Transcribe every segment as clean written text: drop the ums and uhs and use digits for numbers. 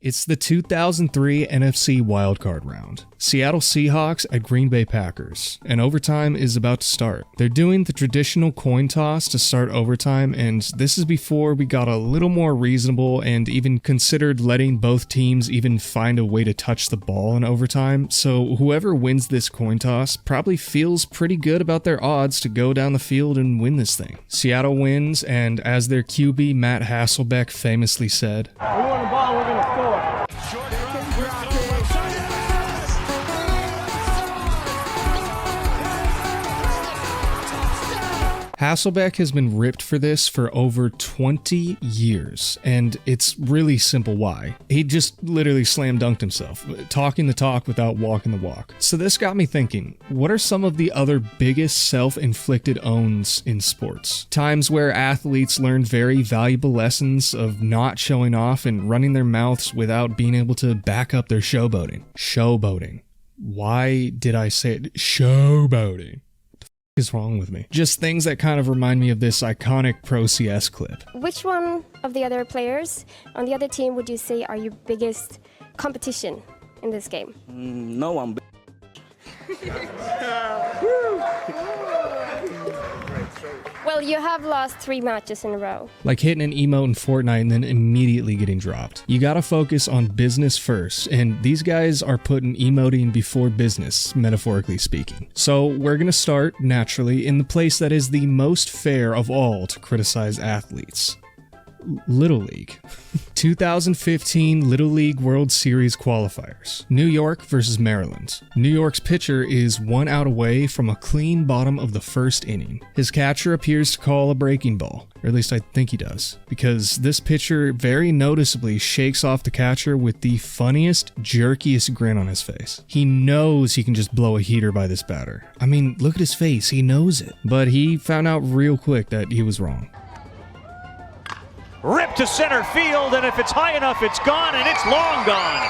It's the 2003 NFC wildcard round. Seattle Seahawks at Green Bay Packers, and overtime is about to start. They're doing the traditional coin toss to start overtime, and this is before we got a little more reasonable and even considered letting both teams even find a way to touch the ball in overtime, so whoever wins this coin toss probably feels pretty good about their odds to go down the field and win this thing. Seattle wins, and as their QB Matt Hasselbeck famously said, "We want the ball, we're gonna score." Hasselbeck has been ripped for this for over 20 years, and it's really simple why. He just literally slam dunked himself, talking the talk without walking the walk. So this got me thinking, what are some of the other biggest self-inflicted owns in sports? Times where athletes learn very valuable lessons of not showing off and running their mouths without being able to back up their showboating. Showboating. Why did I say it? Showboating. Is wrong with me? Just things that kind of remind me of this iconic Pro CS clip. Which one of the other players on the other team would you say are your biggest competition in this game? No one. Well, you have lost 3 matches in a row. Like hitting an emote in Fortnite and then immediately getting dropped. You gotta focus on business first, and these guys are putting emoting before business, metaphorically speaking. So we're gonna start, naturally, in the place that is the most fair of all to criticize athletes. Little League. 2015 Little League World Series qualifiers. New York versus Maryland. New York's pitcher is 1 out away from a clean bottom of the first inning. His catcher appears to call a breaking ball, or at least I think he does, because this pitcher very noticeably shakes off the catcher with the funniest, jerkiest grin on his face. He knows he can just blow a heater by this batter. I mean, look at his face, he knows it. But he found out real quick that he was wrong. Ripped to center field, and if it's high enough, it's gone, and it's long gone.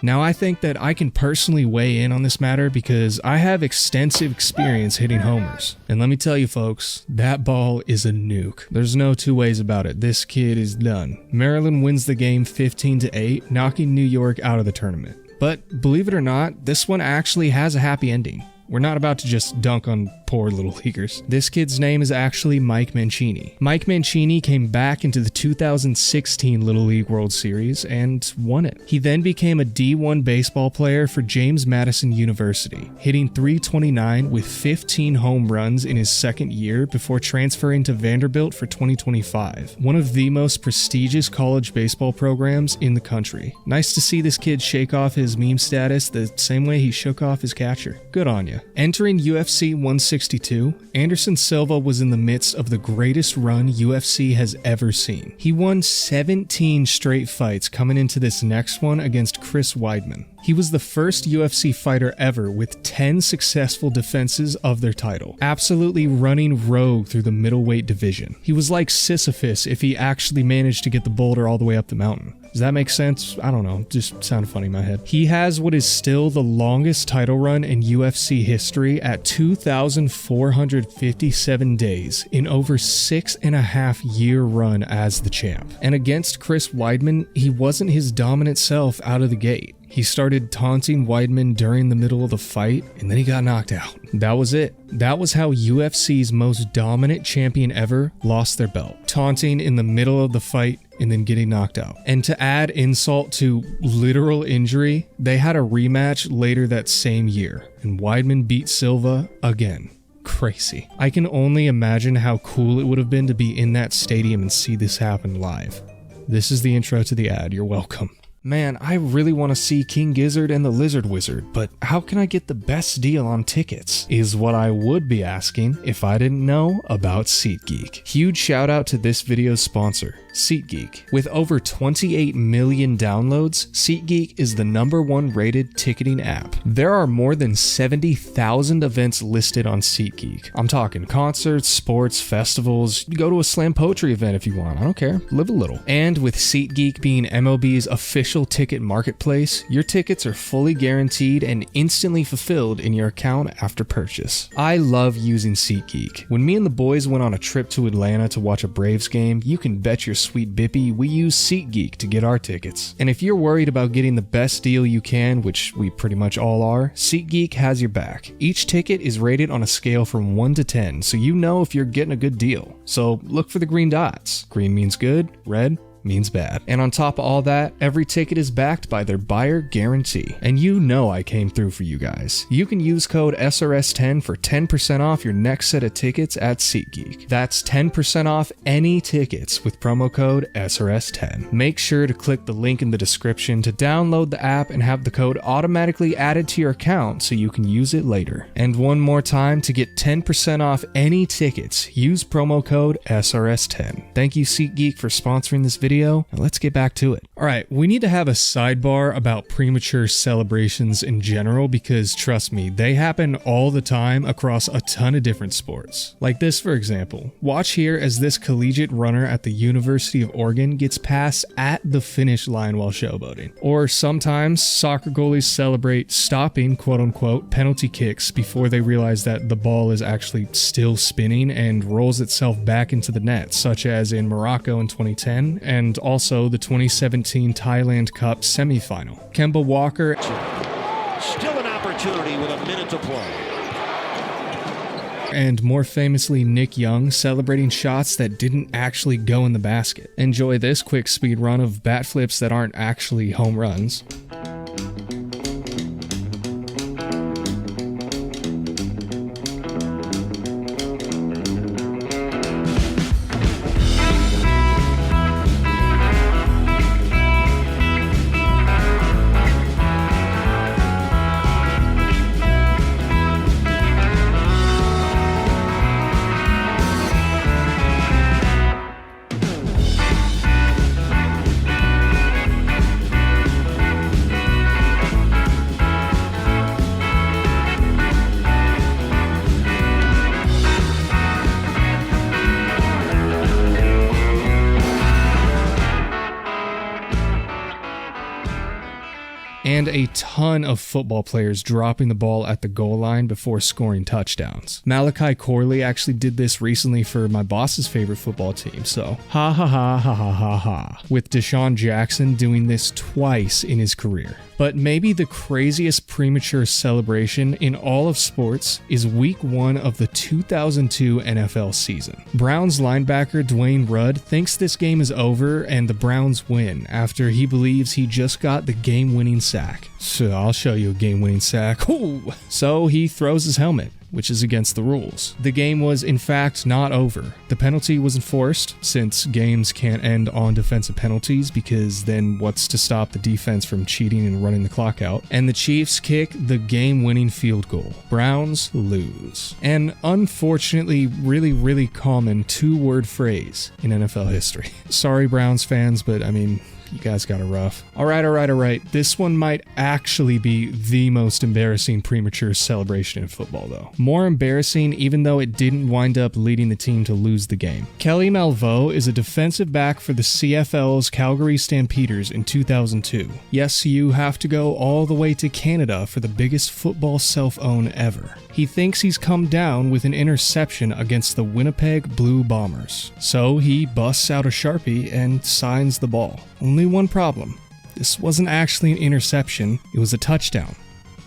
Now, I think that I can personally weigh in on this matter because I have extensive experience hitting homers. And let me tell you folks, that ball is a nuke. There's no two ways about it. This kid is done. Maryland wins the game 15-8, knocking New York out of the tournament. But believe it or not, this one actually has a happy ending. We're not about to just dunk on poor little leaguers. This kid's name is actually Mike Mancini. Mike Mancini came back into the 2016 Little League World Series and won it. He then became a D1 baseball player for James Madison University, hitting .329 with 15 home runs in his second year before transferring to Vanderbilt for 2025, one of the most prestigious college baseball programs in the country. Nice to see this kid shake off his meme status the same way he shook off his catcher. Good on ya. Entering UFC 162, Anderson Silva was in the midst of the greatest run UFC has ever seen. He won 17 straight fights coming into this next one against Chris Weidman. He was the first UFC fighter ever with 10 successful defenses of their title, absolutely running rogue through the middleweight division. He was like Sisyphus if he actually managed to get the boulder all the way up the mountain. Does that make sense? I don't know, just sounded funny in my head. He has what is still the longest title run in UFC history at 2,457 days in over 6.5-year run as the champ. And against Chris Weidman, he wasn't his dominant self out of the gate. He started taunting Weidman during the middle of the fight, and then he got knocked out. That was it. That was how UFC's most dominant champion ever lost their belt. Taunting in the middle of the fight and then getting knocked out. And to add insult to literal injury, they had a rematch later that same year, and Weidman beat Silva again. Crazy. I can only imagine how cool it would have been to be in that stadium and see this happen live. This is the intro to the ad. You're welcome. Man, I really want to see King Gizzard and the Lizard Wizard, but how can I get the best deal on tickets? Is what I would be asking if I didn't know about SeatGeek. Huge shout out to this video's sponsor, SeatGeek. With over 28 million downloads, SeatGeek is the #1 rated ticketing app. There are more than 70,000 events listed on SeatGeek. I'm talking concerts, sports, festivals. You go to a slam poetry event if you want. I don't care. Live a little. And with SeatGeek being MLB's official official ticket marketplace, your tickets are fully guaranteed and instantly fulfilled in your account after purchase. I love using SeatGeek. When me and the boys went on a trip to Atlanta to watch a Braves game, you can bet your sweet bippy we use SeatGeek to get our tickets. And if you're worried about getting the best deal you can, which we pretty much all are, SeatGeek has your back. Each ticket is rated on a scale from 1 to 10, so you know if you're getting a good deal. So look for the green dots. Green means good, red means bad. And on top of all that, every ticket is backed by their buyer guarantee. And you know I came through for you guys. You can use code SRS10 for 10% off your next set of tickets at SeatGeek. That's 10% off any tickets with promo code SRS10. Make sure to click the link in the description to download the app and have the code automatically added to your account so you can use it later. And one more time, to get 10% off any tickets, use promo code SRS10. Thank you SeatGeek for sponsoring this video. Now let's get back to it. Alright, we need to have a sidebar about premature celebrations in general because trust me, they happen all the time across a ton of different sports. Like this for example. Watch here as this collegiate runner at the University of Oregon gets past at the finish line while showboating. Or sometimes soccer goalies celebrate stopping quote unquote penalty kicks before they realize that the ball is actually still spinning and rolls itself back into the net, such as in Morocco in 2010 and also the 2017 Thailand Cup semifinal. Kemba Walker, still an opportunity with a minute to play. And more famously Nick Young celebrating shots that didn't actually go in the basket. Enjoy this quick speed run of bat flips that aren't actually home runs. And a ton of football players dropping the ball at the goal line before scoring touchdowns. Malachi Corley actually did this recently for my boss's favorite football team, so ha ha ha ha ha ha ha. With Deshaun Jackson doing this twice in his career. But maybe the craziest premature celebration in all of sports is week 1 of the 2002 NFL season. Browns linebacker Dwayne Rudd thinks this game is over and the Browns win after he believes he just got the game-winning sack. So I'll show you a game-winning sack. Ooh. So he throws his helmet, which is against the rules. The game was in fact not over. The penalty was enforced, since games can't end on defensive penalties because then what's to stop the defense from cheating and running the clock out? And the Chiefs kick the game-winning field goal. Browns lose. An unfortunately really common 2-word phrase in NFL history. Sorry Browns fans, but I mean, you guys got it rough. Alright. This one might actually be the most embarrassing premature celebration in football though. More embarrassing even though it didn't wind up leading the team to lose the game. Kelly Malveaux is a defensive back for the CFL's Calgary Stampeders in 2002. Yes, you have to go all the way to Canada for the biggest football self-own ever. He thinks he's come down with an interception against the Winnipeg Blue Bombers. So he busts out a Sharpie and signs the ball. Only one problem. This wasn't actually an interception, it was a touchdown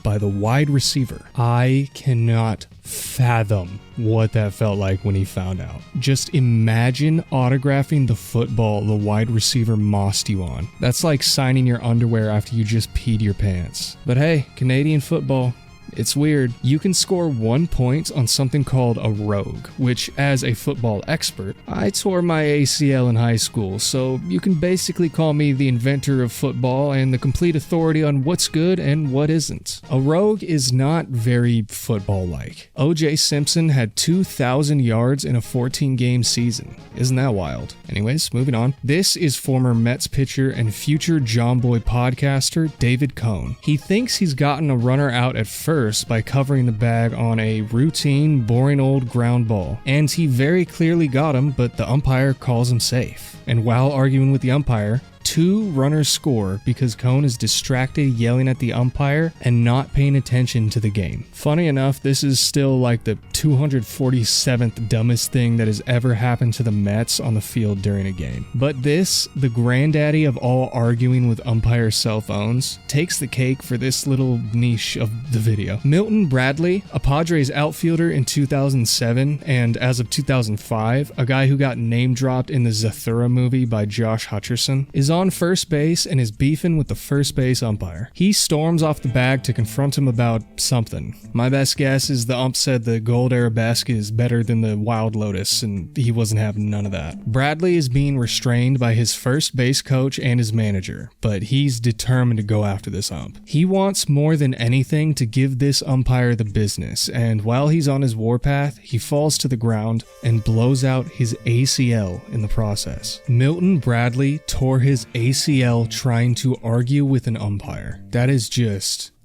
by the wide receiver. I cannot fathom what that felt like when he found out. Just imagine autographing the football the wide receiver mossed you on. That's like signing your underwear after you just peed your pants. But hey, Canadian football, it's weird. You can score 1 point on something called a rogue, which as a football expert, I tore my ACL in high school, so you can basically call me the inventor of football and the complete authority on what's good and what isn't. A rogue is not very football-like. O.J. Simpson had 2,000 yards in a 14-game season. Isn't that wild? Anyways, moving on. This is former Mets pitcher and future John Boy podcaster David Cohn. He thinks he's gotten a runner out at first by covering the bag on a routine, boring old ground ball. And he very clearly got him, but the umpire calls him safe. And while arguing with the umpire, 2 runners score because Cone is distracted yelling at the umpire and not paying attention to the game. Funny enough, this is still like the 247th dumbest thing that has ever happened to the Mets on the field during a game. But this, the granddaddy of all arguing with umpire cell phones, takes the cake for this little niche of the video. Milton Bradley, a Padres outfielder in 2007, and as of 2005, a guy who got name dropped in the Zathura movie by Josh Hutcherson, is on first base and is beefing with the first base umpire. He storms off the bag to confront him about something. My best guess is the ump said the gold arabesque is better than the wild lotus, and he wasn't having none of that. Bradley is being restrained by his first base coach and his manager, but he's determined to go after this ump. He wants more than anything to give this umpire the business, and while he's on his warpath, he falls to the ground and blows out his ACL in the process. Milton Bradley tore his ACL trying to argue with an umpire. That is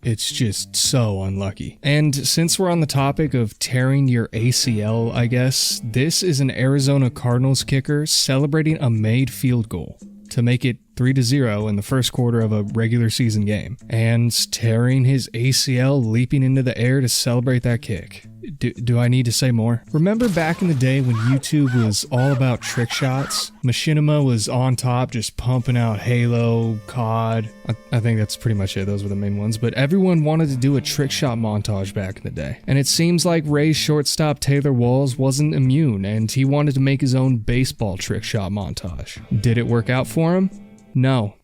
it's just so unlucky. And since we're on the topic of tearing your ACL, I guess, this is an Arizona Cardinals kicker celebrating a made field goal to make it 3-0 in the first quarter of a regular season game, and tearing his ACL leaping into the air to celebrate that kick. Do I need to say more? Remember back in the day when YouTube was all about trick shots? Machinima was on top just pumping out Halo, COD. I think that's pretty much it. Those were the main ones. But everyone wanted to do a trick shot montage back in the day. And it seems like Rays shortstop Taylor Walls wasn't immune, and he wanted to make his own baseball trick shot montage. Did it work out for him? No.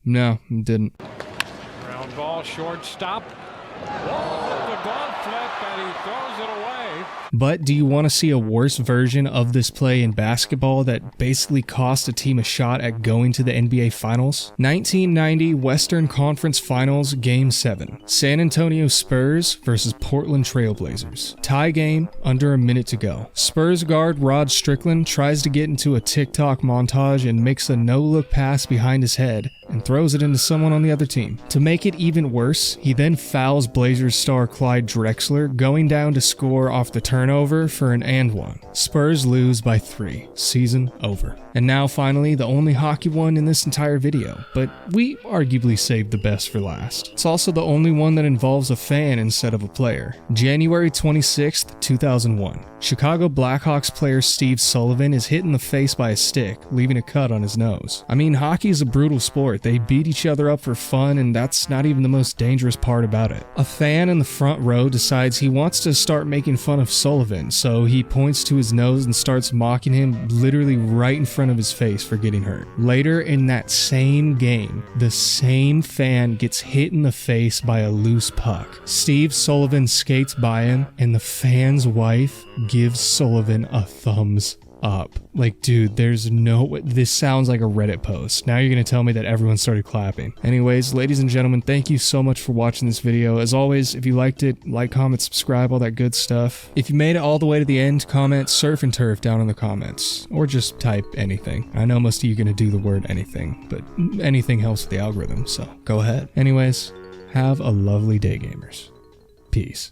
No, it didn't. Ground ball, shortstop. Whoa, the glove flip, and he throws it away. But do you want to see a worse version of this play in basketball that basically cost a team a shot at going to the NBA Finals? 1990 Western Conference Finals Game 7. San Antonio Spurs versus Portland Trail Blazers. Tie game, under a minute to go. Spurs guard Rod Strickland tries to get into a TikTok montage and makes a no-look pass behind his head and throws it into someone on the other team. To make it even worse, he then fouls Blazers star Clyde Drexler, going down to score off the turnover for an and one. Spurs lose by 3. Season over. And now finally, the only hockey one in this entire video, but we arguably saved the best for last. It's also the only one that involves a fan instead of a player. January 26th, 2001. Chicago Blackhawks player Steve Sullivan is hit in the face by a stick, leaving a cut on his nose. I mean, hockey is a brutal sport. They beat each other up for fun, and that's not even the most dangerous part about it. A fan in the front row decides he wants to start making fun of Sullivan, so he points to his nose and starts mocking him literally right in front of his face for getting hurt. Later in that same game, the same fan gets hit in the face by a loose puck. Steve Sullivan skates by him, and the fan's wife gives Sullivan a thumbs up. Like, dude, there's no way. This sounds like a Reddit post. Now you're gonna tell me that everyone started clapping. Anyways, ladies and gentlemen, thank you so much for watching this video. As always, if you liked it, like, comment, subscribe, all that good stuff. If you made it all the way to the end, comment surf and turf down in the comments, or just type anything. I know most of you are gonna do the word anything, but anything helps with the algorithm, so go ahead. Anyways, have a lovely day, gamers. Peace.